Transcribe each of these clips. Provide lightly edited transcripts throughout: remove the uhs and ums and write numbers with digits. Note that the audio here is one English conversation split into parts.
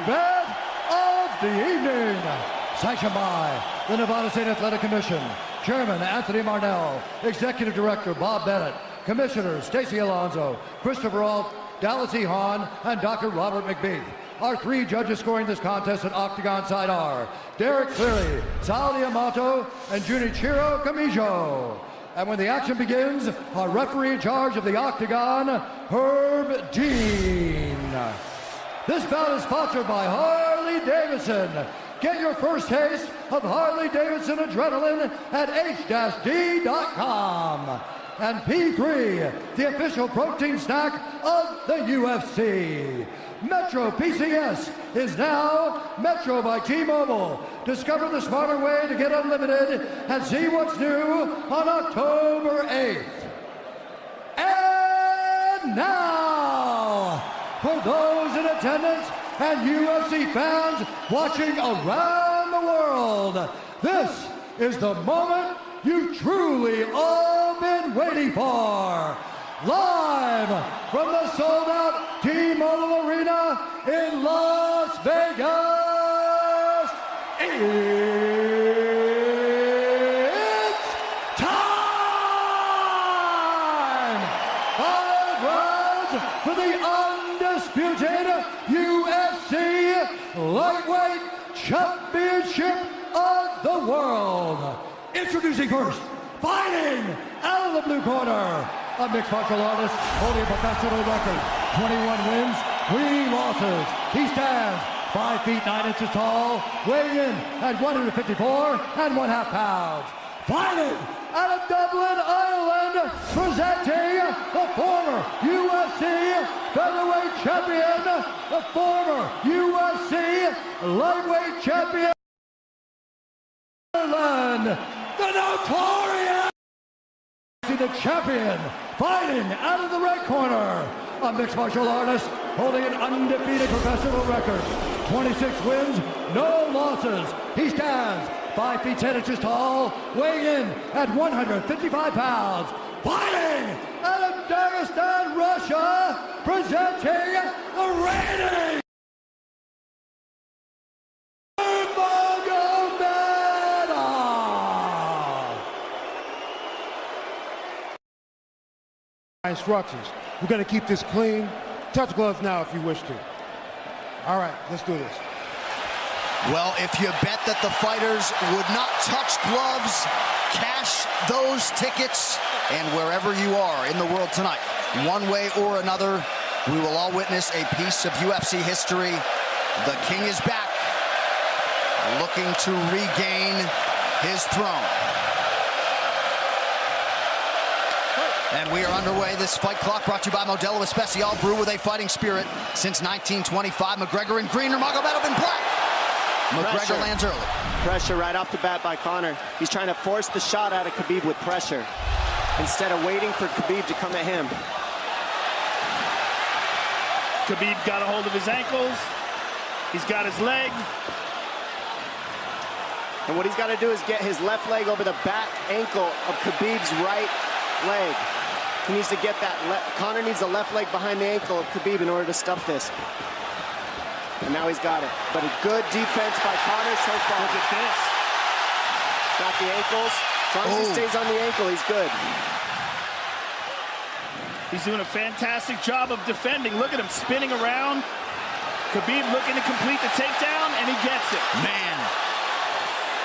event of the evening. Sanctioned by the Nevada State Athletic Commission, Chairman Anthony Marnell, Executive Director Bob Bennett, Commissioners Stacey Alonso, Christopher Alt, Dallas E. Hahn, and Dr. Robert McBeath. Our three judges scoring this contest at Octagon side are Derek Cleary, Sal Diamato, and Junichiro Kamijo. And when the action begins, our referee in charge of the Octagon, Herb Dean. This bout is sponsored by Harley-Davidson. Get your first taste of Harley-Davidson adrenaline at h-d.com. And P3, the official protein snack of the UFC. Metro PCS is now Metro by T-Mobile. Discover the smarter way to get unlimited and see what's new on October 8th. And now, for those in attendance and UFC fans watching around the world, this is the moment you've truly all been waiting for. Live from the sold-out T-Mobile Arena in Las Vegas, it's time! 5 rounds for the undisputed UFC Lightweight Championship of the World. Introducing first, fighting out of the blue corner, a mixed martial artist holding a professional record, 21 wins, 3 losses. He stands 5 feet 9 inches tall, weighing in at 154.5 pounds. Fighting out of Dublin, Ireland, presenting the former UFC featherweight champion, the former UFC lightweight champion, Ireland, the notorious, the champion, fighting out of the red corner, a mixed martial artist holding an undefeated professional record, 26 wins, no losses. He stands 5 feet 10 inches tall, weighing in at 155 pounds. Fighting out of Dagestan, Russia, presenting the reigning instructions. We're going to keep this clean. Touch gloves now if you wish to. All right, let's do this. Well, if you bet that the fighters would not touch gloves, cash those tickets, and wherever you are in the world tonight, one way or another, we will all witness a piece of UFC history. The King is back, looking to regain his throne. And we are underway. This fight clock brought to you by Modelo Especial, brew with a fighting spirit since 1925. McGregor in green, Nurmagomedov in black. McGregor lands early. Pressure right off the bat by Conor. He's trying to force the shot out of Khabib with pressure instead of waiting for Khabib to come at him. Khabib got a hold of his ankles. He's got his leg. And what he's got to do is get his left leg over the back ankle of Khabib's right leg. He needs to get that. Conor needs the left leg behind the ankle of Khabib in order to stuff this. And now he's got it. But a good defense by Conor so far. Look at this. Got the ankles. As long as he stays on the ankle, he's good. He's doing a fantastic job of defending. Look at him spinning around. Khabib looking to complete the takedown, and he gets it. Man.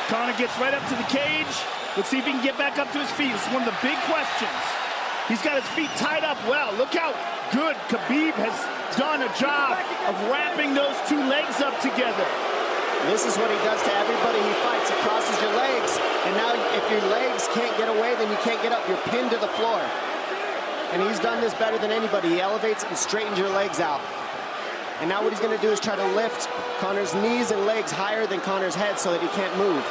Conor gets right up to the cage. Let's see if he can get back up to his feet. It's one of the big questions. He's got his feet tied up well. Look how good Khabib has done a job of wrapping those two legs up together. This is what he does to everybody he fights. He crosses your legs, and now if your legs can't get away, then you can't get up. You're pinned to the floor. And he's done this better than anybody. He elevates and straightens your legs out. And now what he's going to do is try to lift Conor's knees and legs higher than Conor's head so that he can't move.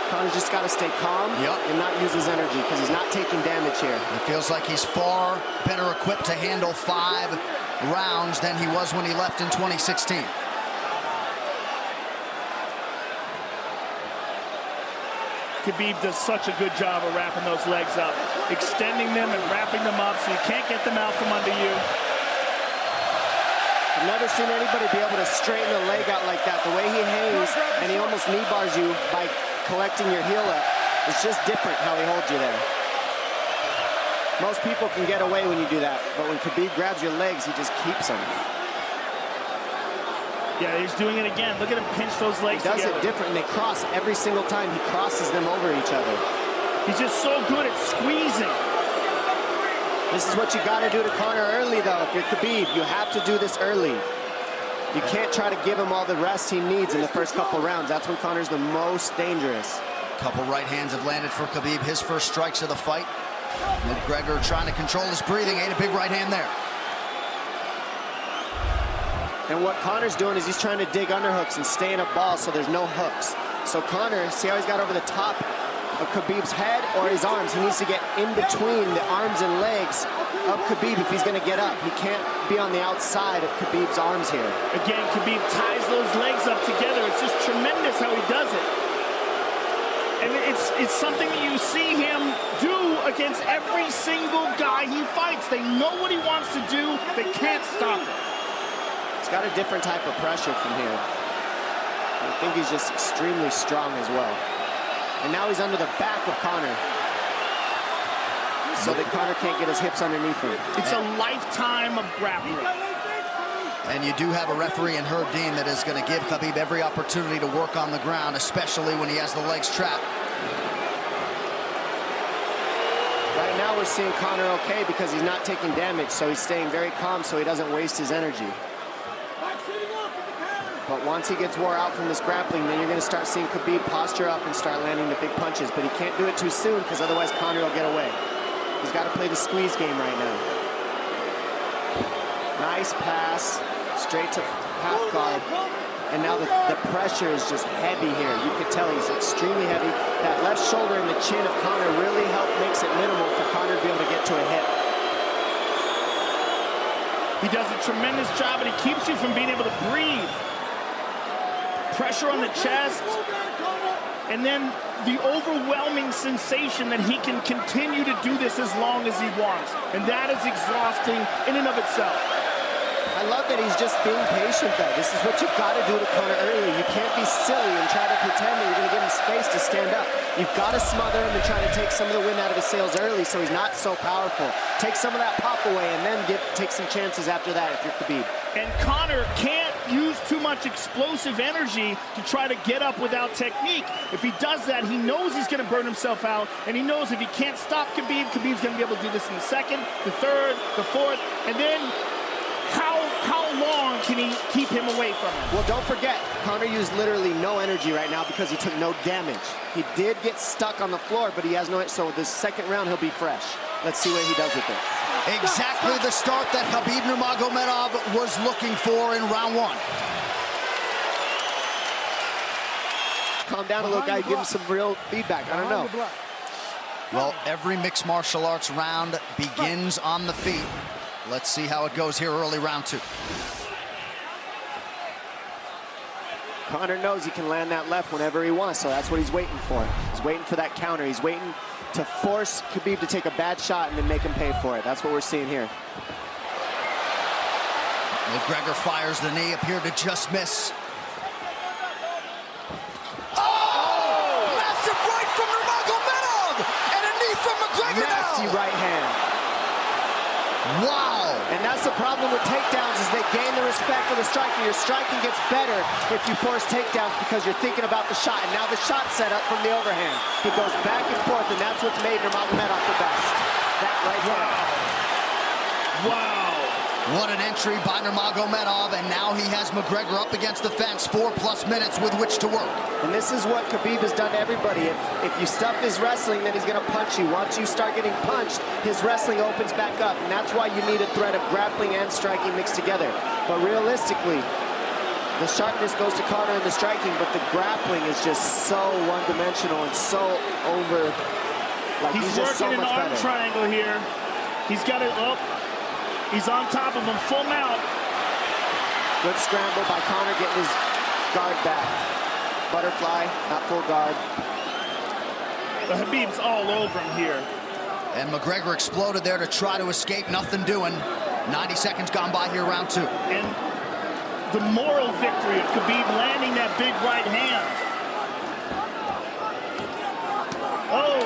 Conor's just got to stay calm and not use his energy because he's not taking damage here. It feels like he's far better equipped to handle 5 rounds than he was when he left in 2016. Khabib does such a good job of wrapping those legs up, extending them and wrapping them up so you can't get them out from under you. I've never seen anybody be able to straighten the leg out like that. The way he hangs, and he almost knee bars you by collecting your heel up. It's just different how he holds you there. Most people can get away when you do that, but when Khabib grabs your legs, he just keeps them. Yeah, he's doing it again. Look at him pinch those legs together. He does it different, and they cross every single time. He crosses them over each other. He's just so good at squeezing. This is what you got to do to Conor early, though. If you're Khabib, you have to do this early. You can't try to give him all the rest he needs in the first couple rounds. That's when Conor's the most dangerous. Couple right hands have landed for Khabib. His first strikes of the fight. McGregor trying to control his breathing. Ate a big right hand there. And what Conor's doing is he's trying to dig underhooks and stay in a ball so there's no hooks. So Conor, see how he's got over the top of Khabib's head or his arms? He needs to get in between the arms and legs of Khabib if he's going to get up. He can't be on the outside of Khabib's arms here. Again, Khabib ties those legs up together. It's just tremendous how he does it. And it's something that you see him do against every single guy he fights. They know what he wants to do. They can't stop it. He's got a different type of pressure from here. I think he's just extremely strong as well. And now he's under the back of Conor, so that Conor can't get his hips underneath him. It's a lifetime of grappling. And you do have a referee in Herb Dean that is going to give Khabib every opportunity to work on the ground, especially when he has the legs trapped. Right now we're seeing Conor okay because he's not taking damage, so he's staying very calm so he doesn't waste his energy. But once he gets wore out from this grappling, then you're going to start seeing Khabib posture up and start landing the big punches. But he can't do it too soon because otherwise Conor will get away. He's got to play the squeeze game right now. Nice pass, straight to half guard. And now the pressure is just heavy here. You can tell he's extremely heavy. That left shoulder and the chin of Conor really makes it minimal for Conor to be able to get to a hip. He does a tremendous job, and he keeps you from being able to breathe. Pressure on the chest, and then the overwhelming sensation that he can continue to do this as long as he wants. And that is exhausting in and of itself. I love that he's just being patient, though. This is what you've got to do to Conor early. You can't be silly and try to pretend that you're going to give him space to stand up. You've got to smother him and try to take some of the wind out of his sails early so he's not so powerful. Take some of that pop away and then take some chances after that if you're Khabib. And Conor can't use too much explosive energy to try to get up without technique. If he does that, he knows he's going to burn himself out, and he knows if he can't stop Khabib, Khabib's going to be able to do this in the second, the third, the fourth, and then how long can he keep him away from him? Well, don't forget, Conor used literally no energy right now because he took no damage. He did get stuck on the floor, but he has no, so this second round he'll be fresh. Let's see what he does with it. Exactly the start that Khabib Nurmagomedov was looking for in round one. Calm down a little, guy. Give him some real feedback. I don't know. Well, every mixed martial arts round begins on the feet. Let's see how it goes here early round two. Conor knows he can land that left whenever he wants, so that's what he's waiting for. He's waiting for that counter. He's waiting to force Khabib to take a bad shot and then make him pay for it. That's what we're seeing here. McGregor fires the knee, appeared to just miss. Oh! Massive right from Nurmagomedov! And a knee from McGregor Nasty now! right hand. Wow! And that's the problem with takedowns is they gain the respect of the striker. Your striking gets better if you force takedowns because you're thinking about the shot. And now the shot set up from the overhand. He goes back and forth, and that's what's made Nurmagomedov the best. That right hand. Wow. What an entry by Nurmagomedov, and now he has McGregor up against the fence, 4+ minutes with which to work. And this is what Khabib has done to everybody. If you stuff his wrestling, then he's going to punch you. Once you start getting punched, his wrestling opens back up, and that's why you need a threat of grappling and striking mixed together. But realistically, the sharpness goes to Conor in the striking, but the grappling is just so one-dimensional and so over. Like he's just so working much an arm better. triangle here. He's got it up. He's on top of him, full mount. Good scramble by Conor, getting his guard back. Butterfly, not full guard. The Khabib's all over him here. And McGregor exploded there to try to escape, nothing doing. 90 seconds gone by here, round two. And the moral victory of Khabib landing that big right hand. Oh,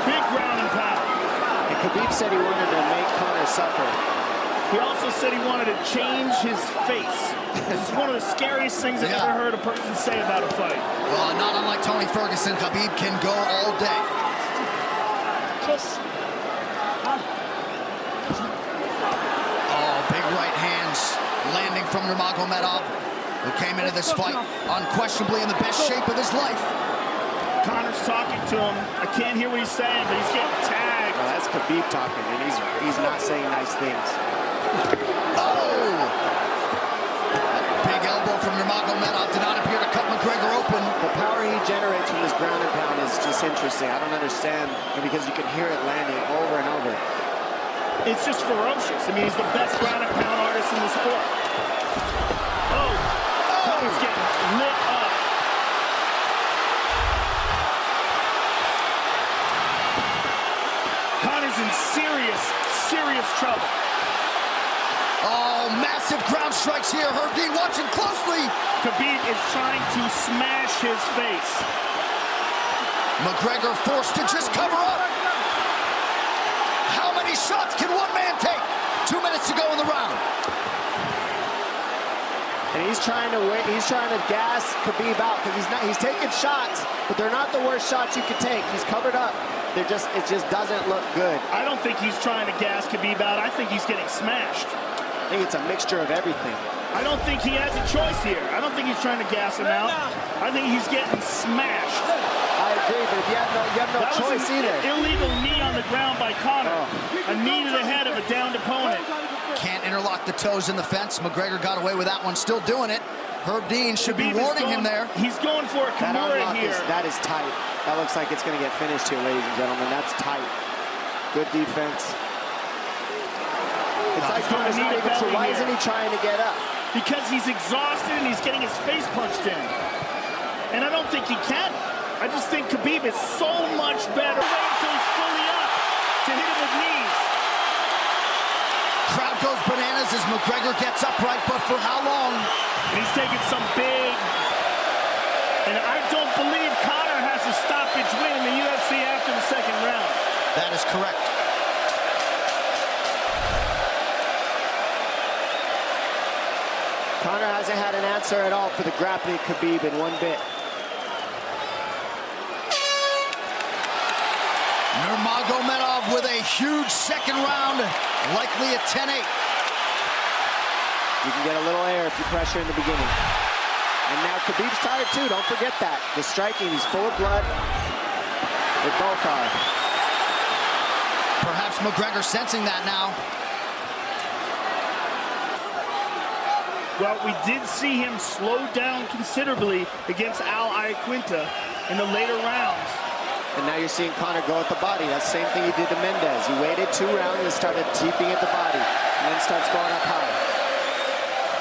big ground and pound. And Khabib said he wanted to make Conor suffer. He also said he wanted to change his face. This is one of the scariest things I've ever heard a person say about a fight. Well, not unlike Tony Ferguson, Khabib can go all day. Oh, big right hands landing from Nurmagomedov, who came into this fight unquestionably in the best shape of his life. Conor's talking to him. I can't hear what he's saying, but he's getting tagged. Well, that's Khabib talking, and he's not saying nice things. Oh! Big elbow from Nurmagomedov did not appear to cut McGregor open. The power he generates from this ground and pound is just interesting. I don't understand, because you can hear it landing over and over. It's just ferocious. I mean, he's the best ground and pound artist in the sport. Oh! Conor's getting lit up. Conor's in serious trouble. Oh, massive ground strikes here. Herb Dean watching closely. Khabib is trying to smash his face. McGregor forced to just cover up. How many shots can one man take? 2 minutes to go in the round. And he's trying to gas Khabib out, because he's taking shots, but they're not the worst shots you could take. He's covered up. It just doesn't look good. I don't think he's trying to gas Khabib out. I think he's getting smashed. I think it's a mixture of everything. I don't think he has a choice here. I don't think he's trying to gas him out. I think he's getting smashed. I agree, but if you have no choice either. Illegal knee on the ground by Conor. A knee to the head of a downed opponent. Can't interlock the toes in the fence. McGregor got away with that one, still doing it. Herb Dean should be warning him there. He's going for a Kimura here. That is tight. That looks like it's going to get finished here, ladies and gentlemen. That's tight. Good defense. It's like Conor's not even sure. Why isn't he trying to get up? Because he's exhausted and he's getting his face punched in. And I don't think he can. I just think Khabib is so much better. Wait until he's fully up to hit him with knees. Crowd goes bananas as McGregor gets upright, but for how long? And he's taking some big... And I don't believe Conor has a stoppage win in the UFC after the second round. That is correct. Conor hasn't had an answer at all for the grappling Khabib in one bit. Nurmagomedov with a huge second round, likely a 10-8. You can get a little air if you pressure in the beginning. And now Khabib's tired too, don't forget that. The striking, he's full of blood. They both are. Perhaps McGregor sensing that now. Well, we did see him slow down considerably against Al Iaquinta in the later rounds. And now you're seeing Conor go at the body. That's the same thing he did to Mendez. He waited 2 rounds and started teeping at the body, and then starts going up high.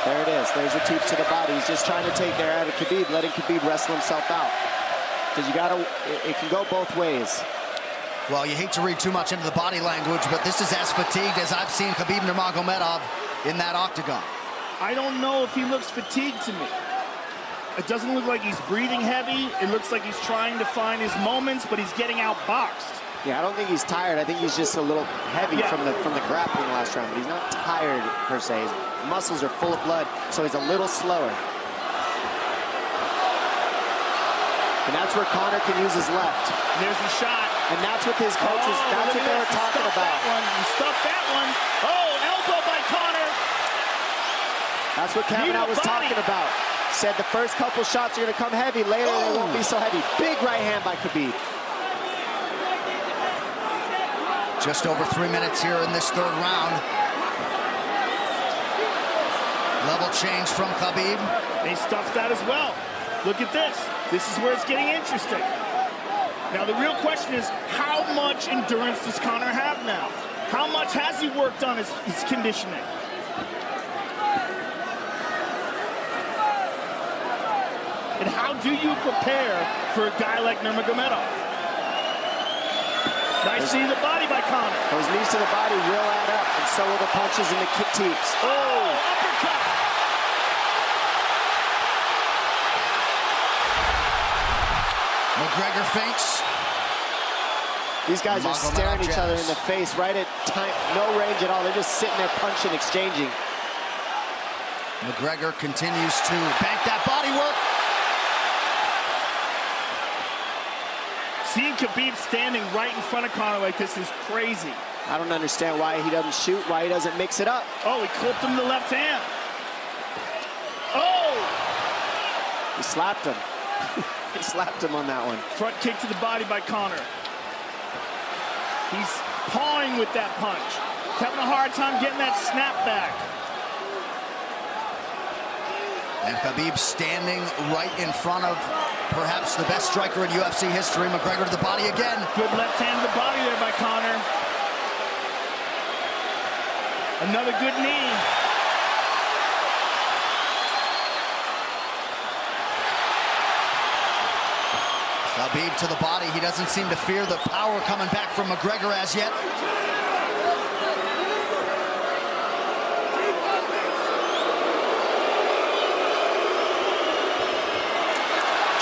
There it is. There's the teeps to the body. He's just trying to take air out of Khabib, letting Khabib wrestle himself out. Because you gotta, it can go both ways. Well, you hate to read too much into the body language, but this is as fatigued as I've seen Khabib Nurmagomedov in that octagon. I don't know if he looks fatigued to me. It doesn't look like he's breathing heavy. It looks like he's trying to find his moments, but he's getting outboxed. Yeah, I don't think he's tired. I think he's just a little heavy from the grappling last round, but he's not tired per se. His muscles are full of blood, so he's a little slower. And that's where Conor can use his left. There's the shot. And that's what his coaches, that's what they were talking about. He stuffed that one. Oh, elbow by Conor. That's what Kavanaugh was talking about. Said the first couple shots are going to come heavy. Later, they won't be so heavy. Big right hand by Khabib. Just over 3 minutes here in this third round. Level change from Khabib. They stuffed that as well. Look at this. This is where it's getting interesting. Now, the real question is, how much endurance does Conor have now? How much has he worked on his conditioning? And how do you prepare for a guy like Nurmagomedov? Nice knee to the body by Conor. Those knees to the body will add up, and so will the punches and the kick teeps. Oh, uppercut. McGregor feints. These guys are staring each other in the face right at time, no range at all. They're just sitting there punching, exchanging. McGregor continues to bank that body work. Seeing Khabib standing right in front of Conor like this is crazy. I don't understand why he doesn't shoot, why he doesn't mix it up. Oh, he clipped him the left hand. Oh! He slapped him. He slapped him on that one. Front kick to the body by Conor. He's pawing with that punch. He's having a hard time getting that snap back. And Khabib standing right in front of perhaps the best striker in UFC history. McGregor to the body again. Good left hand to the body there by Conor. Another good knee. Khabib to the body. He doesn't seem to fear the power coming back from McGregor as yet.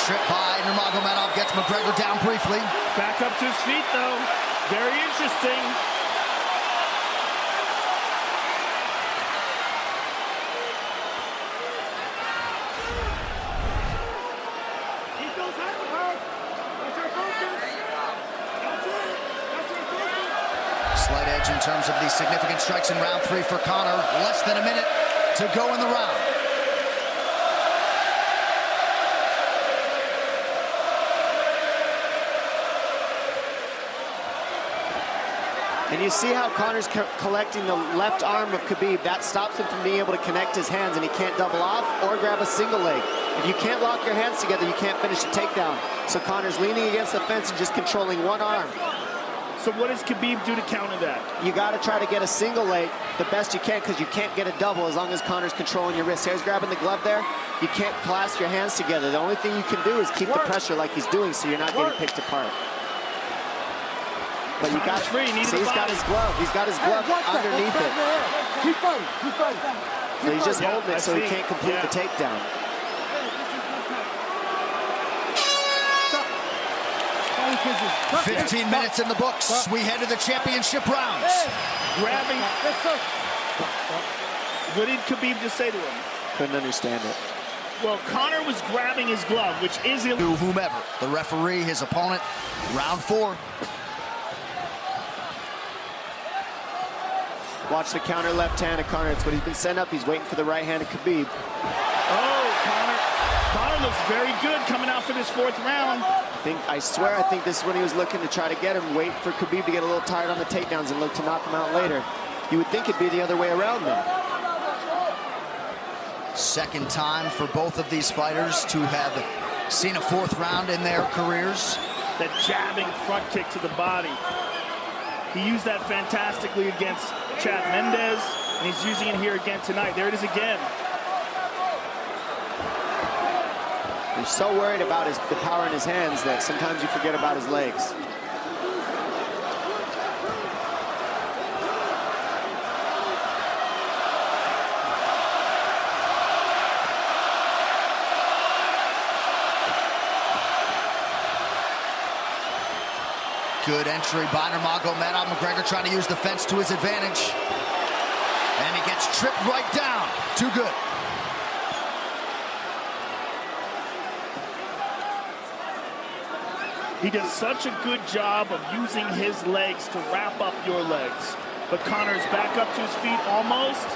Trip by Nurmagomedov gets McGregor down briefly. Back up to his feet, though. Very interesting. Slight edge in terms of these significant strikes in round 3 for Conor. Less than a minute to go in the round. And you see how Conor's collecting the left arm of Khabib. That stops him from being able to connect his hands, and he can't double off or grab a single leg. If you can't lock your hands together, you can't finish a takedown. So Conor's leaning against the fence and just controlling one arm. So what does Khabib do to counter that? You got to try to get a single leg the best you can, because you can't get a double as long as Conor's controlling your wrist. Here's grabbing the glove there. You can't clasp your hands together. The only thing you can do is keep the pressure like he's doing, so you're not getting picked apart. But you got free. See, he's got his glove. He's got his glove underneath it. Keep fighting. Keep fighting. So he's just holding it so he can't complete the takedown. Stop. 15 minutes in the books. We head to the championship rounds. Grabbing. What did Khabib just say to him? Couldn't understand it. Well, Conor was grabbing his glove, which is illegal. To whomever, the referee, his opponent, round 4. Watch the counter left hand of Conor. It's what he's been sent up. He's waiting for the right hand of Khabib. Oh, Conor looks very good coming out for this 4th round. I swear, I think this is when he was looking to try to get him, wait for Khabib to get a little tired on the takedowns and look to knock him out later. You would think it'd be the other way around, though. Second time for both of these fighters to have seen a 4th round in their careers. That jabbing front kick to the body. He used that fantastically against Chad Mendes, and he's using it here again tonight. There it is again. He's so worried about the power in his hands that sometimes you forget about his legs. Good entry by Nurmagomedov. McGregor trying to use the fence to his advantage. And he gets tripped right down. Too good. He does such a good job of using his legs to wrap up your legs. But Conor's back up to his feet almost.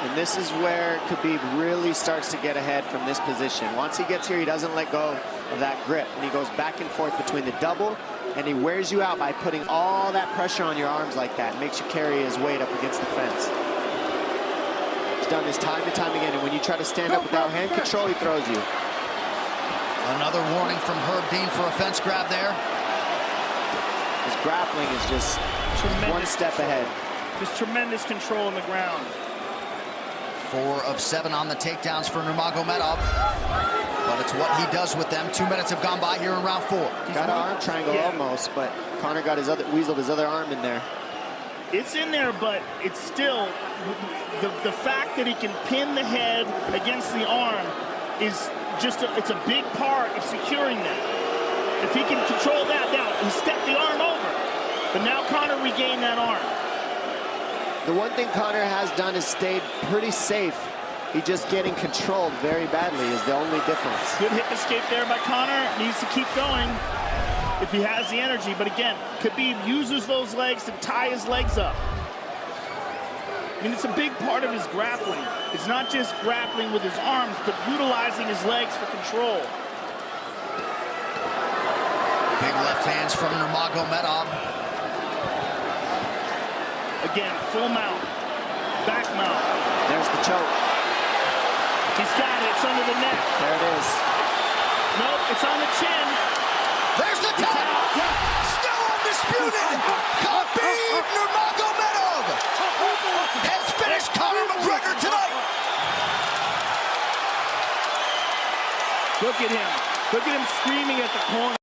And this is where Khabib really starts to get ahead from this position. Once he gets here, he doesn't let go of that grip. And he goes back and forth between the double, and he wears you out by putting all that pressure on your arms like that. It makes you carry his weight up against the fence. He's done this time and time again, and when you try to stand up without hand control, he throws you. Another warning from Herb Dean for a fence grab there. His grappling is just one step ahead. Just tremendous control on the ground. 4 of 7 on the takedowns for Nurmagomedov. But it's what he does with them. 2 minutes have gone by here in round 4. Got an arm triangle almost, but Conor got weaseled his other arm in there. It's in there, but it's still the fact that he can pin the head against the arm is just it's a big part of securing that. If he can control that, now he stepped the arm over. But now Conor regained that arm. The one thing Conor has done is stayed pretty safe. He just getting controlled very badly is the only difference. Good hip escape there by Conor. Needs to keep going if he has the energy. But again, Khabib uses those legs to tie his legs up. I mean, it's a big part of his grappling. It's not just grappling with his arms, but utilizing his legs for control. Big left hands from Nurmagomedov. Again, full mount, back mount. There's the choke. He's got it, it's under the neck. There it is. Nope, it's on the chin. There's the tap. Still undisputed. Khabib Nurmagomedov has finished Conor McGregor tonight. Look at him. Look at him screaming at the corner.